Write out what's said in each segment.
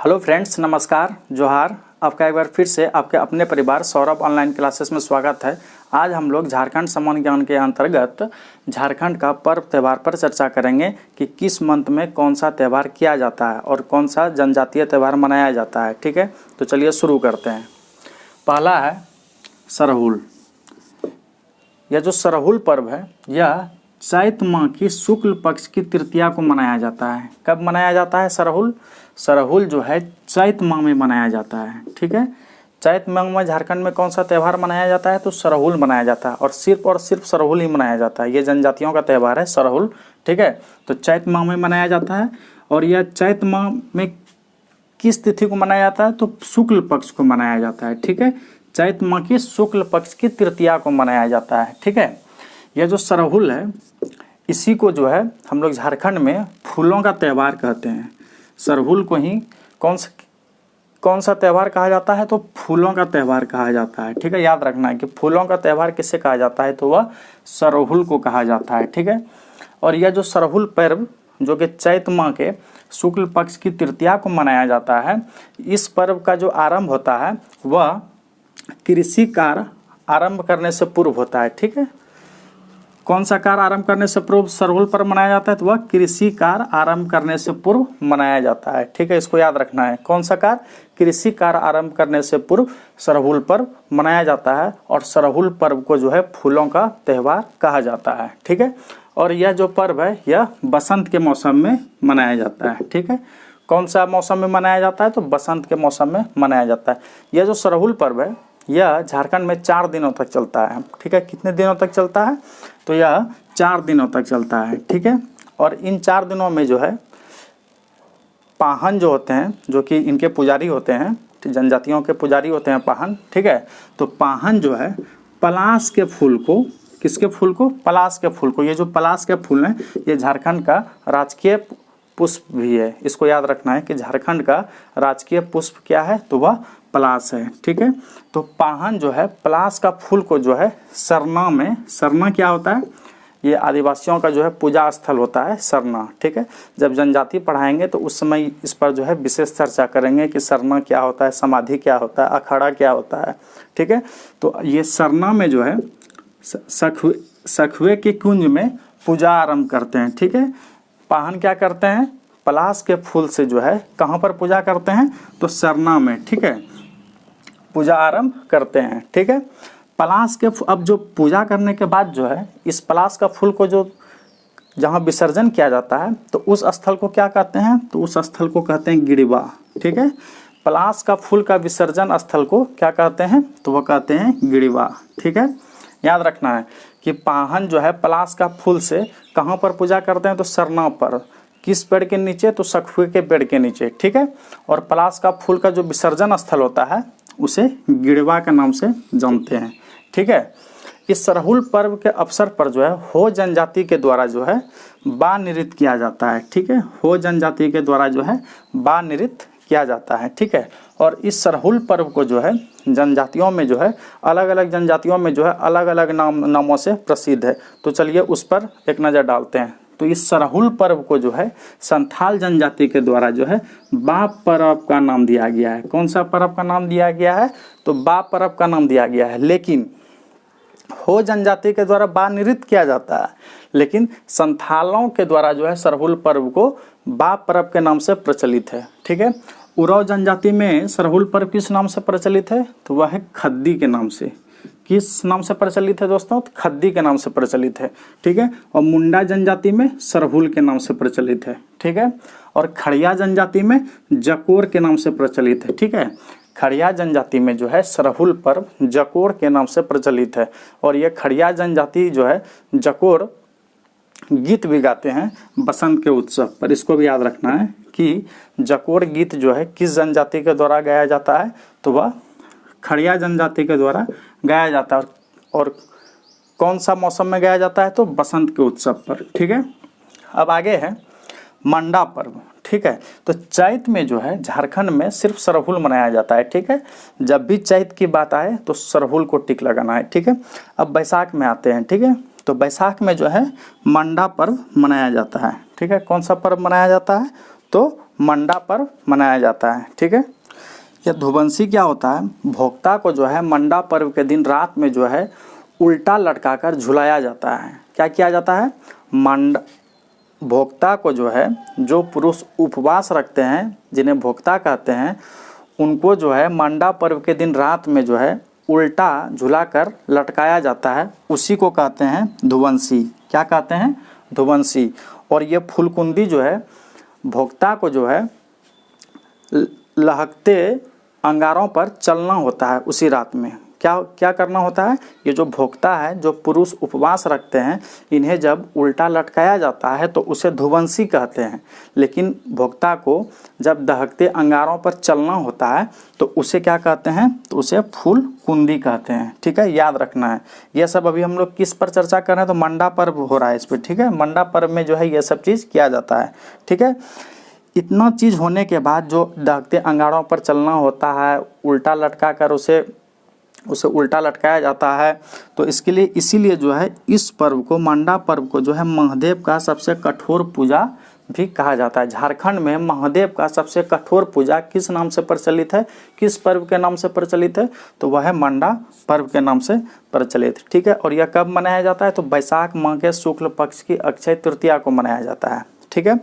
Hello friends, नमस्कार, जोहार। आपका एक बार फिर से आपके अपने परिवार सौरभ ऑनलाइन क्लासेस में स्वागत है। आज हम लोग झारखंड सामान्य ज्ञान के अंतर्गत झारखंड का पर्व त्यौहार पर चर्चा करेंगे कि किस मंथ में कौन सा त्यौहार किया जाता है और कौन सा जनजातीय त्यौहार मनाया जाता है। ठीक है, तो चलिए शुरू करते हैं। पहला है सरहुल। यह जो सरहुल पर्व है यह चैत माह की शुक्ल पक्ष की तृतीया को मनाया जाता है। कब मनाया जाता है सरहुल? सरहुल जो है चैत माह में मनाया जाता है। ठीक है, चैत माह में झारखंड में कौन सा त्यौहार मनाया जाता है? तो सरहुल मनाया जाता है और सिर्फ सरहुल ही मनाया जाता है। ये जनजातियों का त्यौहार है सरहुल। ठीक है, तो चैत माह में मनाया जाता है और यह चैत माह में किस तिथि को मनाया जाता है? तो शुक्ल पक्ष को मनाया जाता है। ठीक है, चैत माह की शुक्ल पक्ष की तृतीया को मनाया जाता है। ठीक है, यह जो सरहुल है इसी को जो है हम लोग झारखंड में फूलों का त्यौहार कहते हैं। सरहुल को ही कौन सा त्यौहार कहा जाता है? तो फूलों का त्यौहार कहा जाता है। ठीक है, याद रखना है कि फूलों का त्यौहार किससे कहा जाता है? तो वह सरहुल को कहा जाता है। ठीक है, और यह जो सरहुल पर्व जो कि चैत माह के शुक्ल पक्ष की तृतीया को मनाया जाता है, इस पर्व का जो आरंभ होता है वह कृषि कार्य आरंभ करने से पूर्व होता है। ठीक है, कौन सा कार्य आरंभ करने से पूर्व सरहुल पर्व मनाया जाता है? तो वह कृषि कार्य आरंभ करने से पूर्व मनाया जाता है। ठीक है, इसको याद रखना है। कौन सा कार्य? कृषि कार्य आरंभ करने से पूर्व सरहुल पर्व मनाया जाता है और सरहुल पर्व को जो है फूलों का त्यौहार कहा जाता है। ठीक है, और यह जो पर्व है यह बसंत के मौसम में मनाया जाता है। ठीक है, कौन सा मौसम में मनाया जाता है? तो बसंत के मौसम में मनाया जाता है। यह जो सरहुल पर्व है यह झारखंड में 4 दिनों तक चलता है। ठीक है, कितने दिनों तक चलता है? तो यह 4 दिनों तक चलता है। ठीक है, और इन 4 दिनों में जो है पाहन जो होते हैं, जो कि इनके पुजारी होते हैं, जनजातियों के पुजारी होते हैं पाहन। ठीक है, तो पाहन जो है पलाश के फूल को, किसके फूल को? पलाश के फूल को। ये जो पलाश के फूल हैं ये झारखंड का राजकीय पुष्प भी है। इसको याद रखना है कि झारखंड का राजकीय पुष्प क्या है? तो वह पलाश है। ठीक है, तो पाहन जो है पलाश का फूल को जो है सरना में, सरना क्या होता है? ये आदिवासियों का जो है पूजा स्थल होता है सरना। ठीक है, जब जनजाति पढ़ाएंगे तो उस समय इस पर जो है विशेष चर्चा करेंगे कि सरना क्या होता है, समाधि क्या होता है, अखाड़ा क्या होता है। ठीक है, तो ये सरना में जो है सखुए के कुंज में पूजा आरंभ करते हैं। ठीक है, पाहन क्या करते हैं? पलाश के फूल से जो है कहाँ पर पूजा करते हैं? तो सरना में। ठीक है, पूजा आरंभ करते हैं। ठीक है, पलाश के अब जो पूजा करने के बाद जो है इस पलाश का फूल को जो जहाँ विसर्जन किया जाता है तो उस स्थल को क्या कहते हैं? तो उस स्थल को कहते हैं गिड़वा। ठीक है, पलाश का फूल का विसर्जन स्थल को क्या कहते हैं? तो वह कहते हैं गिड़वा। ठीक है, याद रखना है कि पाहन जो है पलाश का फूल से कहाँ पर पूजा करते हैं? तो सरना पर। किस पेड़ के नीचे? तो सखुए के पेड़ के नीचे। ठीक है, और पलाश का फूल का जो विसर्जन स्थल होता है उसे गिड़वा के नाम से जानते हैं। ठीक है, इस सरहुल पर्व के अवसर पर जो है हो जनजाति के द्वारा जो है बा नृत्य किया जाता है। ठीक है, हो जनजाति के द्वारा जो है बा नृत्य किया जाता है। ठीक है, और इस सरहुल पर्व को जो है जनजातियों में जो है अलग अलग जनजातियों में जो है अलग अलग नामों से प्रसिद्ध है। तो चलिए उस पर एक नज़र डालते हैं। तो इस सरहुल पर्व को जो है संथाल जनजाति के द्वारा जो है बा पर्व का नाम दिया गया है। कौन सा पर्व का नाम दिया गया है? तो बा पर्व का नाम दिया गया है। लेकिन हो जनजाति के द्वारा बा नृत्य किया जाता है, लेकिन संथालों के द्वारा जो है सरहुल पर्व को बा पर्व के नाम से प्रचलित है। ठीक है, उराव जनजाति में सरहुल पर्व किस नाम से प्रचलित है? तो वह है खद्दी के नाम से। किस नाम से प्रचलित है दोस्तों? तो खद्दी के नाम से प्रचलित है। ठीक है, और मुंडा जनजाति में सरहुल के नाम से प्रचलित है। ठीक है, और खड़िया जनजाति में जकोर के नाम से प्रचलित है। ठीक है, खड़िया जनजाति में जो है सरहुल पर्व जकोर के नाम से प्रचलित है। और ये खड़िया जनजाति जो है जकोर गीत भी गाते हैं बसंत के उत्सव पर। इसको भी याद रखना है कि जकोर गीत जो है किस जनजाति के द्वारा गाया जाता है? तो वह खड़िया जनजाति के द्वारा गाया जाता है। और कौन सा मौसम में गाया जाता है? तो बसंत के उत्सव पर। ठीक है, अब आगे है मंडा पर्व। ठीक है, तो चैत में जो है झारखंड में सिर्फ सरहुल मनाया जाता है। ठीक है, जब भी चैत की बात आए तो सरहुल को टिक लगाना है। ठीक है, अब बैसाख में आते हैं। ठीक है, तो बैसाख में जो है मंडा पर्व मनाया जाता है। ठीक है, कौन सा पर्व मनाया जाता है? तो मंडा पर्व मनाया जाता है। ठीक है, यह धुवंसी क्या होता है, भोक्ता को जो है मंडा पर्व के दिन रात में जो है उल्टा लटकाकर झुलाया जाता है। क्या किया जाता है, भोक्ता को जो है, जो पुरुष उपवास रखते हैं जिन्हें भोक्ता कहते हैं, उनको जो है मंडा पर्व के दिन रात में जो है उल्टा झुलाकर लटकाया जाता है, उसी को कहते हैं धुवंसी। क्या कहते हैं, धुवंसी। और ये फूलकुंदी जो है भोक्ता को जो है लहकते अंगारों पर चलना होता है उसी रात में। क्या करना होता है, ये जो भोक्ता है, जो पुरुष उपवास रखते हैं, इन्हें जब उल्टा लटकाया जाता है तो उसे धुवंसी कहते हैं। लेकिन भोक्ता को जब दहकते अंगारों पर चलना होता है तो उसे क्या कहते हैं, तो उसे फूल कुंदी कहते हैं। ठीक है, याद रखना है। यह सब अभी हम लोग किस पर चर्चा कर रहे हैं, तो मंडा पर्व हो रहा है इस पर। ठीक है, मंडा पर्व में जो है ये सब चीज़ किया जाता है। ठीक है, इतना चीज़ होने के बाद जो दहकते अंगारों पर चलना होता है, उल्टा लटका कर उसे उल्टा लटकाया जाता है, तो इसके लिए इसीलिए जो है इस पर्व को, मंडा पर्व को जो है महादेव का सबसे कठोर पूजा भी कहा जाता है। झारखंड में महादेव का सबसे कठोर पूजा किस नाम से प्रचलित है, किस पर्व के नाम से प्रचलित है, तो वह है मंडा पर्व के नाम से प्रचलित। ठीक है, और यह कब मनाया जाता है, तो बैसाख माह के शुक्ल पक्ष की अक्षय तृतीया को मनाया जाता है। ठीक है,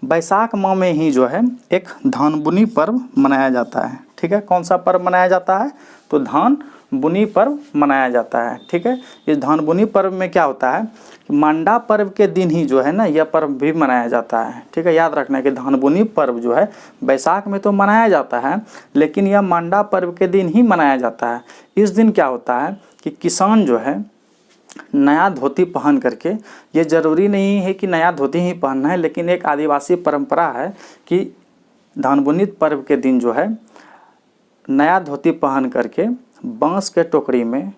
बैसाख माह में ही जो है एक धान बुनी पर्व मनाया जाता है। ठीक है, कौन सा पर्व मनाया जाता है, तो धान बुनी पर्व मनाया जाता है। ठीक है, इस धान बुनी पर्व में क्या होता है, मंडा पर्व के दिन ही जो है ना यह पर्व भी मनाया जाता है। ठीक है, याद रखना है कि धान बुनी पर्व जो है बैसाख में तो मनाया जाता है, लेकिन यह मंडा पर्व के दिन ही मनाया जाता है। इस दिन क्या होता है कि किसान जो है नया धोती पहन करके, ये ज़रूरी नहीं है कि नया धोती ही पहनना है, लेकिन एक आदिवासी परंपरा है कि धान बुनी पर्व के दिन जो है नया धोती पहन करके बांस के टोकरी में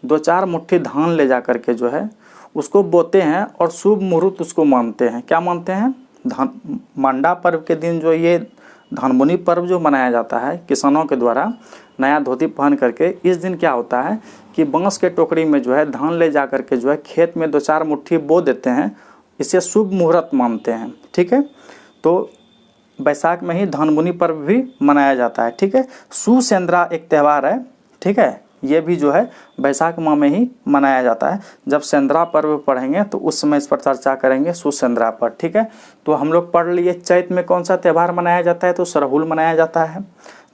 2-4 मुट्ठी धान ले जा करके जो है उसको बोते हैं और शुभ मुहूर्त उसको मानते हैं। क्या मानते हैं, धान मंडा पर्व के दिन जो ये धान बुनी पर्व जो मनाया जाता है किसानों के द्वारा नया धोती पहन करके, इस दिन क्या होता है कि बांस के टोकरी में जो है धान ले जा करके जो है खेत में 2-4 मुट्ठी बो देते हैं, इसे शुभ मुहूर्त मानते हैं। ठीक है, तो बैसाख में ही धान बुनी पर्व भी मनाया जाता है। ठीक है, सुसेंद्रा एक त्यौहार है। ठीक है, ये भी जो है बैसाख माह में ही मनाया जाता है। जब सेंद्रा पर्व पढ़ेंगे तो उस समय इस पर चर्चा करेंगे, सुसेंद्रा पर। ठीक है, तो हम लोग पढ़ लिए चैत में कौन सा त्यौहार मनाया जाता है, तो सरहुल मनाया जाता है।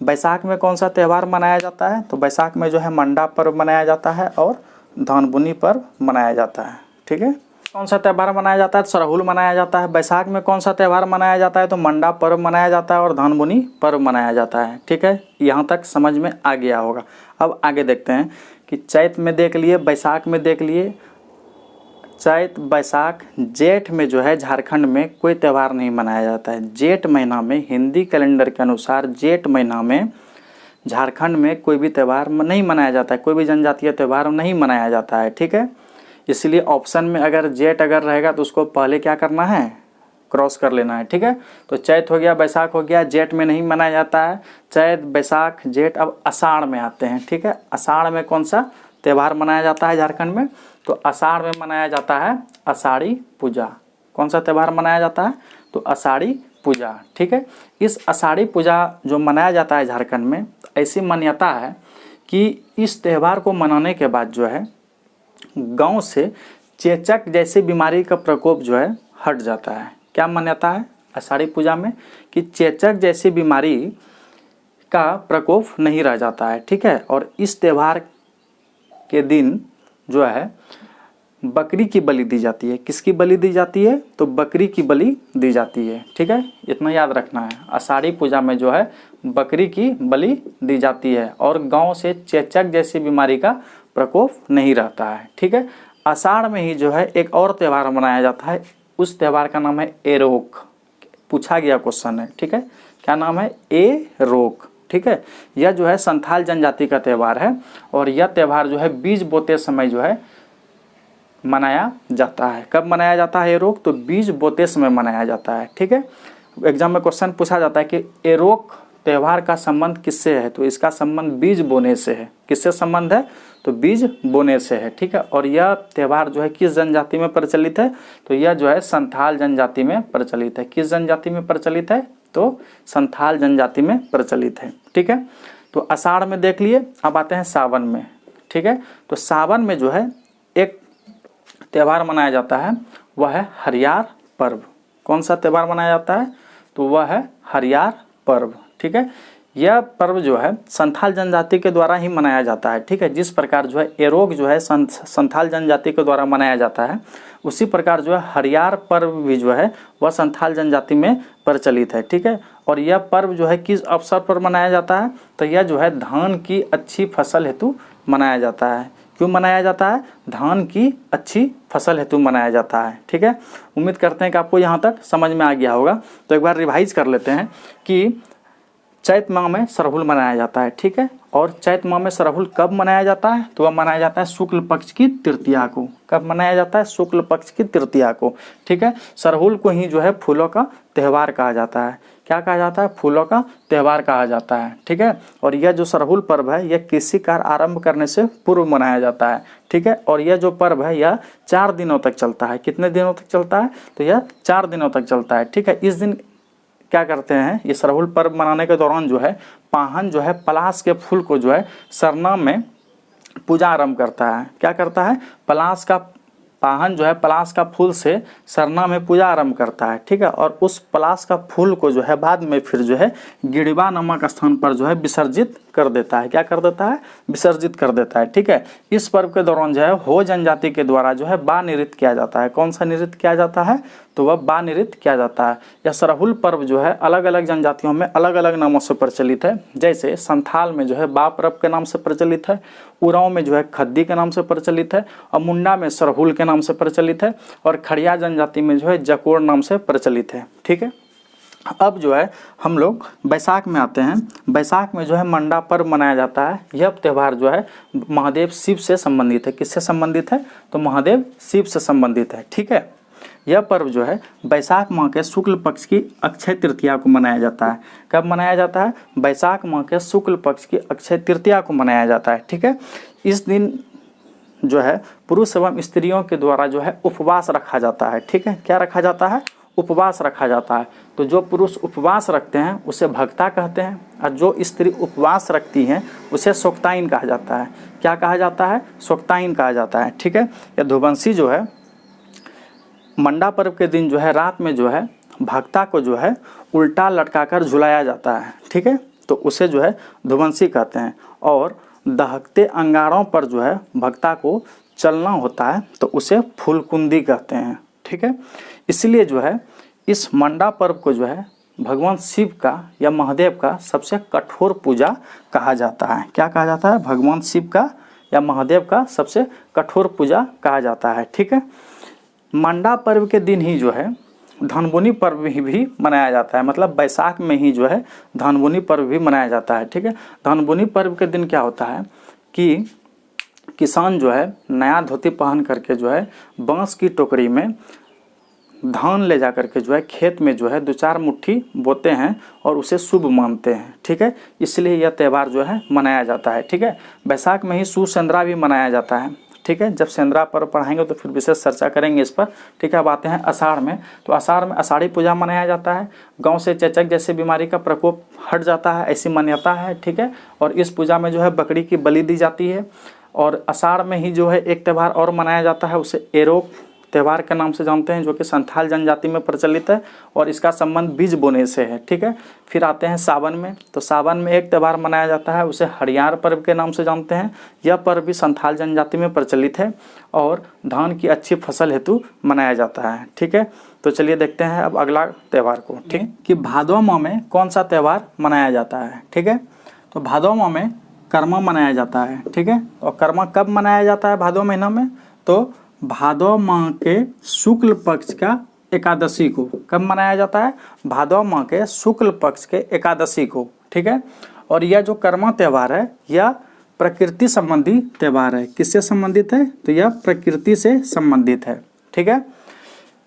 बैसाख में कौन सा त्यौहार मनाया जाता है, तो बैसाख में जो है मंडा पर्व मनाया जाता है और धान बुनी पर्व मनाया जाता है। ठीक है, कौन सा त्यौहार मनाया जाता है, तो सरहुल मनाया जाता है। बैसाख में कौन सा त्यौहार मनाया जाता है, तो मंडा पर्व मनाया जाता है और धान बुनी पर्व मनाया जाता है। ठीक है, यहाँ तक समझ में आ गया होगा। अब आगे देखते हैं कि चैत में देख लिए, बैसाख में देख लिए। चैत, बैसाख, जेठ में जो है झारखंड में कोई त्यौहार नहीं मनाया जाता है। जेठ महीना में, हिंदी कैलेंडर के अनुसार जेठ महीना में झारखंड में कोई भी त्यौहार नहीं मनाया जाता है, कोई भी जनजातीय त्यौहार नहीं मनाया जाता है। ठीक है, इसलिए ऑप्शन में अगर जेठ अगर रहेगा तो उसको पहले क्या करना है, क्रॉस कर लेना है। ठीक है, तो चैत हो गया, बैसाख हो गया, जेठ में नहीं मनाया जाता है। चैत, बैसाख, जेठ, अब आषाढ़ में आते हैं। ठीक है, आषाढ़ में कौन सा त्यौहार मनाया जाता है झारखंड में, तो आषाढ़ में मनाया जाता है आषाढ़ी पूजा। कौन सा त्यौहार मनाया जाता है, तो आषाढ़ी पूजा। ठीक है, इस आषाढ़ी पूजा जो मनाया जाता है झारखंड में, ऐसी मान्यता है कि इस त्यौहार को मनाने के बाद जो है गांव से चेचक जैसी बीमारी का प्रकोप जो है हट जाता है। क्या मान्यता है आषाढ़ी पूजा में, कि चेचक जैसी बीमारी का प्रकोप नहीं रह जाता है। ठीक है, और इस त्यौहार के दिन जो है बकरी की बलि दी जाती है। किसकी बलि दी जाती है, तो बकरी की बलि दी जाती है। ठीक है, इतना याद रखना है। आषाढ़ी पूजा में जो है बकरी की बलि दी जाती है और गांव से चेचक जैसी बीमारी का प्रकोप नहीं रहता है। ठीक है, आषाढ़ में ही जो है एक और त्यौहार मनाया जाता है, उस त्यौहार का नाम है एरोक। पूछा गया क्वेश्चन है। ठीक है, क्या नाम है, एरोक। ठीक है, यह जो है संथाल जनजाति का त्यौहार है और यह त्यौहार जो है बीज बोते समय जो है मनाया जाता है। कब मनाया जाता है एरोक, तो बीज बोते समय मनाया जाता है। ठीक है, एग्जाम में क्वेश्चन पूछा जाता है कि एरोक त्यौहार का संबंध किससे है, तो इसका संबंध बीज बोने से है। किससे संबंध है, तो बीज बोने से है। ठीक है, और यह त्यौहार जो है किस जनजाति में प्रचलित है, तो यह जो है संथाल जनजाति में प्रचलित है। किस जनजाति में प्रचलित है, तो संथाल जनजाति में प्रचलित है। ठीक है, तो आषाढ़ में देख लिए, अब आते हैं सावन में। ठीक है, तो सावन में जो है एक त्यौहार मनाया जाता है, वह है हरियार पर्व। कौन सा त्यौहार मनाया जाता है? तो वह है हरियार पर्व। ठीक है, यह पर्व जो है संथाल जनजाति के द्वारा ही मनाया जाता है। ठीक है, जिस प्रकार जो है एरोग जो है संथाल जनजाति के द्वारा मनाया जाता है, उसी प्रकार जो है हरियार पर्व भी जो है वह संथाल जनजाति में प्रचलित है। ठीक है, और यह पर्व जो है किस अवसर पर मनाया जाता है? तो यह जो है धान की अच्छी फसल हेतु मनाया जाता है। क्यों मनाया जाता है? धान की अच्छी फसल हेतु मनाया जाता है। ठीक है, उम्मीद करते हैं कि आपको यहाँ तक समझ में आ गया होगा। तो एक बार रिवाइज कर लेते हैं कि चैत माह में सरहुल मनाया जाता है। ठीक है, और चैत माह में सरहुल कब मनाया जाता है? तो वह मनाया जाता है शुक्ल पक्ष की तृतीया को। कब मनाया जाता है? शुक्ल पक्ष की तृतीया को। ठीक है, सरहुल को ही जो है फूलों का त्यौहार कहा जाता है। क्या कहा जाता है? फूलों का त्यौहार कहा जाता है। ठीक है, और यह जो सरहुल पर्व है यह कृषि कार्य आरंभ करने से पूर्व मनाया जाता है। ठीक है, और यह जो पर्व है यह 4 दिनों तक चलता है। कितने दिनों तक चलता है? तो यह 4 दिनों तक चलता है। ठीक है, इस दिन क्या करते हैं? ये सरहुल पर्व मनाने के दौरान जो है पाहन जो है पलाश के फूल को जो है सरना में पूजा आरंभ करता है। क्या करता है? पलाश का पाहन जो है पलाश का फूल से सरना में पूजा आरंभ करता है। ठीक है, और उस पलाश का फूल को जो है बाद में फिर जो है गिड़वा नामक स्थान पर जो है विसर्जित कर देता है। क्या कर देता है? विसर्जित कर देता है। ठीक है, इस पर्व के दौरान जो है हो जनजाति के द्वारा जो है बा नृत्य किया जाता है। कौन सा नृत्य किया जाता है? तो वह बा नृत्य किया जाता है। यह सरहुल पर्व जो है अलग अलग जनजातियों में अलग अलग नामों से प्रचलित है। जैसे संथाल में जो है बा पर्व के नाम से प्रचलित है, उरांव में जो है खद्दी के नाम से प्रचलित है, और मुंडा में सरहुल के नाम से प्रचलित है, और खड़िया जनजाति में जो है जकोर नाम से प्रचलित है। ठीक है, अब जो है हम लोग बैसाख में आते हैं। बैसाख में जो है मंडा पर्व मनाया जाता है। यह त्यौहार जो है महादेव शिव से संबंधित है। किससे संबंधित है? तो महादेव शिव से संबंधित है। ठीक है, यह पर्व जो है बैसाख माह के शुक्ल पक्ष की अक्षय तृतीया को मनाया जाता है। कब मनाया जाता है? बैसाख माह के शुक्ल पक्ष की अक्षय तृतीया को मनाया जाता है। ठीक है, इस दिन जो है पुरुष एवं स्त्रियों के द्वारा जो है उपवास रखा जाता है। ठीक है, क्या रखा जाता है? उपवास रखा जाता है। तो जो पुरुष उपवास रखते हैं उसे भक्ता कहते हैं, और जो स्त्री उपवास रखती हैं उसे सोक्ताइन कहा जाता है। क्या कहा जाता है? सोक्ताइन कहा जाता है। ठीक है, यदुवंशी जो है मंडा पर्व के दिन जो है रात में जो है भक्ता को जो है उल्टा लटकाकर झुलाया जाता है। ठीक है, तो उसे जो है धुवंशी कहते हैं। और दहकते अंगारों पर जो है भक्ता को चलना होता है तो उसे फूलकुंदी कहते हैं। ठीक है, इसलिए जो है इस मंडा पर्व को जो है भगवान शिव का या महादेव का सबसे कठोर पूजा कहा जाता है। क्या कहा जाता है? भगवान शिव का या महादेव का सबसे कठोर पूजा कहा जाता है। ठीक है, मंडा पर्व के दिन ही जो है धानबुनी पर्व भी मनाया जाता है। मतलब बैसाख में ही जो है धानबुनी पर्व भी मनाया जाता है। ठीक है, धानबुनी पर्व के दिन क्या होता है कि किसान जो है नया धोती पहन करके जो है बांस की टोकरी में धान ले जा करके जो है खेत में जो है 2-4 मुट्ठी बोते हैं और उसे शुभ मानते हैं। ठीक है, इसलिए यह त्यौहार जो है मनाया जाता है। ठीक है, बैसाख में ही सुसेंद्रा भी मनाया जाता है। ठीक है, जब सेंद्रा पर्व पढ़ाएंगे तो फिर विशेष चर्चा करेंगे इस पर। ठीक है, अब आते हैं आषाढ़ में। तो आषाढ़ में आषाढ़ी पूजा मनाया जाता है। गांव से चेचक जैसे बीमारी का प्रकोप हट जाता है, ऐसी मान्यता है। ठीक है, और इस पूजा में जो है बकरी की बलि दी जाती है। और आषाढ़ में ही जो है एक त्यौहार और मनाया जाता है, उसे एरोग त्यौहार के नाम से जानते हैं, जो कि संथाल जनजाति में प्रचलित है और इसका संबंध बीज बोने से है। ठीक है, फिर आते हैं सावन में। तो सावन में एक त्यौहार मनाया जाता है, उसे हरियार पर्व के नाम से जानते हैं। यह पर्व भी संथाल जनजाति में प्रचलित है और धान की अच्छी फसल हेतु मनाया जाता है। ठीक है, तो चलिए देखते हैं अब अगला त्यौहार को। ठीक है, कि भादो माह में कौन सा त्यौहार मनाया जाता है। ठीक है, तो भादो माह में कर्मा मनाया जाता है। ठीक है, और कर्मा कब मनाया जाता है? भादो महीना में। तो भादो माह के शुक्ल पक्ष का एकादशी को कब मनाया जाता है? भादो माह के शुक्ल पक्ष के एकादशी को। ठीक है, और यह जो कर्मा त्यौहार है यह प्रकृति संबंधी त्यौहार है। किससे संबंधित है? तो यह प्रकृति से संबंधित है। ठीक है,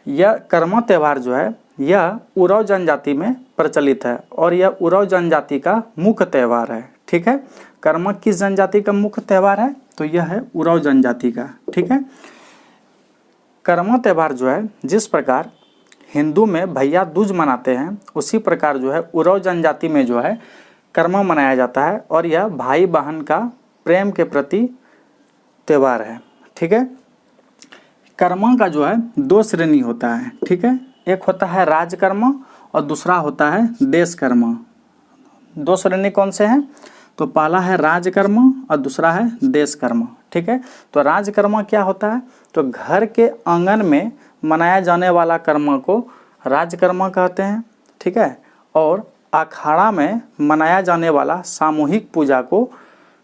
यह कर्मा त्यौहार जो है यह उरांव जनजाति में प्रचलित है और यह उरांव जनजाति का मुख्य त्यौहार है। ठीक है, कर्मा किस जनजाति का मुख्य त्यौहार है? तो यह है उरांव जनजाति का। ठीक है, कर्मा त्यौहार जो है जिस प्रकार हिंदू में भैया दूज मनाते हैं, उसी प्रकार जो है उरांव जनजाति में जो है कर्मा मनाया जाता है और यह भाई बहन का प्रेम के प्रति त्यौहार है। ठीक है, कर्मा का जो है 2 श्रेणी होता है। ठीक है, एक होता है राजकर्मा और दूसरा होता है देशकर्मा। 2 श्रेणी कौन से हैं? तो पहला है राजकर्मा और दूसरा है देशकर्मा। ठीक है, तो राजकर्मा क्या होता है? तो घर के आंगन में मनाया जाने वाला कर्मा को राजकर्मा कहते हैं। ठीक है, और अखाड़ा में मनाया जाने वाला सामूहिक पूजा को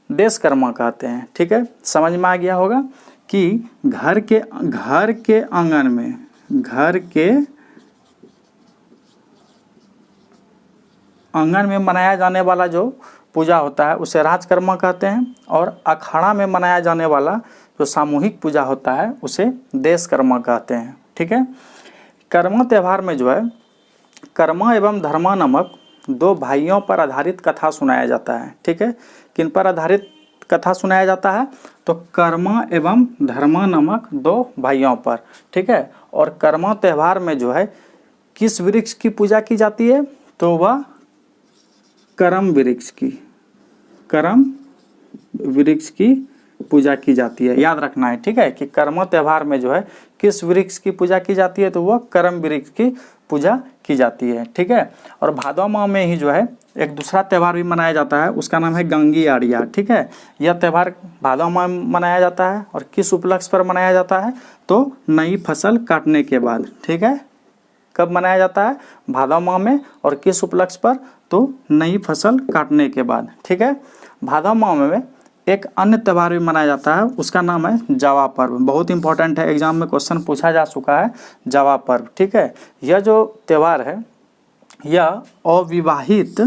देशकर्मा कहते हैं। ठीक है, समझ में आ गया होगा कि घर के आंगन में, घर के आंगन में मनाया जाने वाला जो पूजा होता है उसे राजकर्मा कहते हैं और अखाड़ा में मनाया जाने वाला जो सामूहिक पूजा होता है उसे देशकर्मा कहते हैं। ठीक है, कर्मा त्यौहार में जो है कर्मा एवं धर्मा नामक 2 भाइयों पर आधारित कथा सुनाया जाता है। ठीक है, किन पर आधारित कथा सुनाया जाता है? तो कर्मा एवं धर्मा नामक 2 भाइयों पर। ठीक है, और कर्मा त्यौहार में जो है किस वृक्ष की पूजा की जाती है? तो वह करम वृक्ष की पूजा की जाती है। याद रखना है। ठीक है, कि कर्मा त्यौहार में जो है किस वृक्ष की पूजा की जाती है? तो वह करम वृक्ष की पूजा की जाती है। ठीक है, और भादो माह में ही जो है एक दूसरा त्यौहार भी मनाया जाता है, उसका नाम है गंगी आड़िया। ठीक है, यह त्यौहार भादो माह में मनाया जाता है और किस उपलक्ष्य पर मनाया जाता है? तो नई फसल काटने के बाद। ठीक है, कब मनाया जाता है? भादो माह में। और किस उपलक्ष्य पर? तो नई फसल काटने के बाद। ठीक है, भादो माह में एक अन्य त्यौहार भी मनाया जाता है, उसका नाम है जावा पर्व। बहुत इंपॉर्टेंट है, एग्जाम में क्वेश्चन पूछा जा चुका है जावा पर्व। ठीक है, यह जो त्यौहार है यह अविवाहित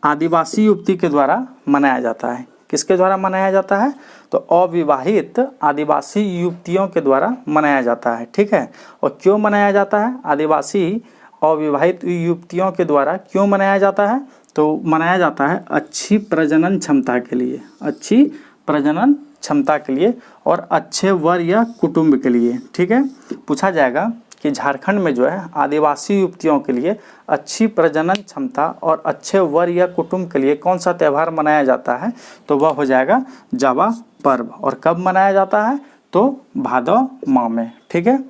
आदिवासी युवती के द्वारा मनाया जाता है। किसके द्वारा मनाया जाता है? तो अविवाहित आदिवासी युवतियों के द्वारा मनाया जाता है। ठीक है, और क्यों मनाया जाता है? आदिवासी अविवाहित युवतियों के द्वारा क्यों मनाया जाता है? तो मनाया जाता है अच्छी प्रजनन क्षमता के लिए, अच्छी प्रजनन क्षमता के लिए और अच्छे वर या कुटुंब के लिए। ठीक है, पूछा जाएगा कि झारखंड में जो है आदिवासी युवतियों के लिए अच्छी प्रजनन क्षमता और अच्छे वर या कुटुंब के लिए कौन सा त्यौहार मनाया जाता है? तो वह हो जाएगा जावा पर्व। और कब मनाया जाता है? तो भादो माह में। ठीक है,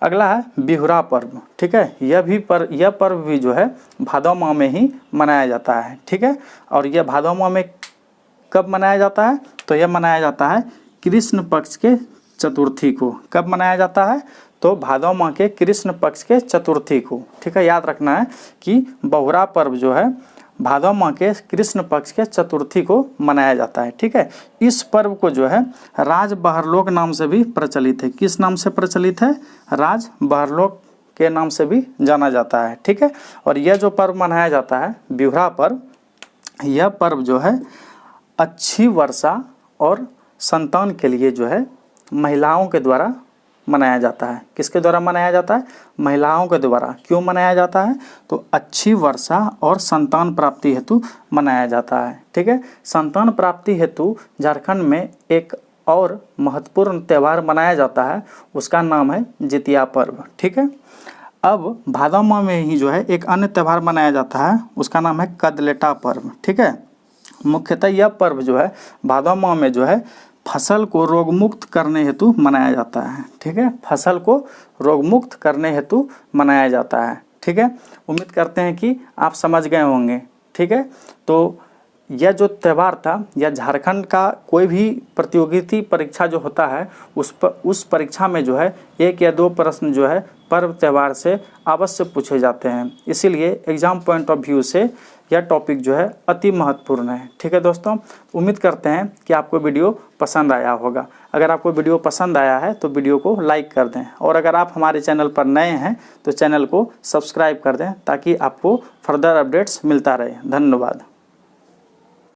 अगला है बिहुरा पर्व। ठीक है, यह पर्व भी जो है भादो माह में ही मनाया जाता है। ठीक है, और यह भादो माह में कब मनाया जाता है? तो यह मनाया जाता है कृष्ण पक्ष के चतुर्थी को। कब मनाया जाता है? तो भादो माह के कृष्ण पक्ष के चतुर्थी को। ठीक है, याद रखना है कि बहुरा पर्व जो है भादो माह के कृष्ण पक्ष के चतुर्थी को मनाया जाता है। ठीक है, इस पर्व को जो है राज बहरलोक नाम से भी प्रचलित है। किस नाम से प्रचलित है? राज बहरलोक के नाम से भी जाना जाता है। ठीक है, और यह जो पर्व मनाया जाता है बिहुरा पर्व, यह पर्व जो है अच्छी वर्षा और संतान के लिए जो है महिलाओं के द्वारा मनाया जाता है। किसके द्वारा मनाया जाता है? महिलाओं के द्वारा। क्यों मनाया जाता है? तो अच्छी वर्षा और संतान प्राप्ति हेतु मनाया जाता है। ठीक है, संतान प्राप्ति हेतु झारखंड में एक और महत्वपूर्ण त्यौहार मनाया जाता है, उसका नाम है जितिया पर्व। ठीक है, अब भादो माह में ही जो है एक अन्य त्यौहार मनाया जाता है, उसका नाम है कदलेटा पर्व। ठीक है, मुख्यतः यह पर्व जो है भादो माह में जो है फसल को रोगमुक्त करने हेतु मनाया जाता है। ठीक है, फसल को रोगमुक्त करने हेतु मनाया जाता है। ठीक है, उम्मीद करते हैं कि आप समझ गए होंगे। ठीक है, तो यह जो त्यौहार था, यह झारखंड का कोई भी प्रतियोगिता परीक्षा जो होता है उस परीक्षा में जो है 1 या 2 प्रश्न जो है पर्व त्यौहार से अवश्य पूछे जाते हैं। इसीलिए एग्जाम पॉइंट ऑफ व्यू से यह टॉपिक जो है अति महत्वपूर्ण है। ठीक है दोस्तों, उम्मीद करते हैं कि आपको वीडियो पसंद आया होगा। अगर आपको वीडियो पसंद आया है तो वीडियो को लाइक कर दें, और अगर आप हमारे चैनल पर नए हैं तो चैनल को सब्सक्राइब कर दें ताकि आपको फर्दर अपडेट्स मिलता रहे। धन्यवाद।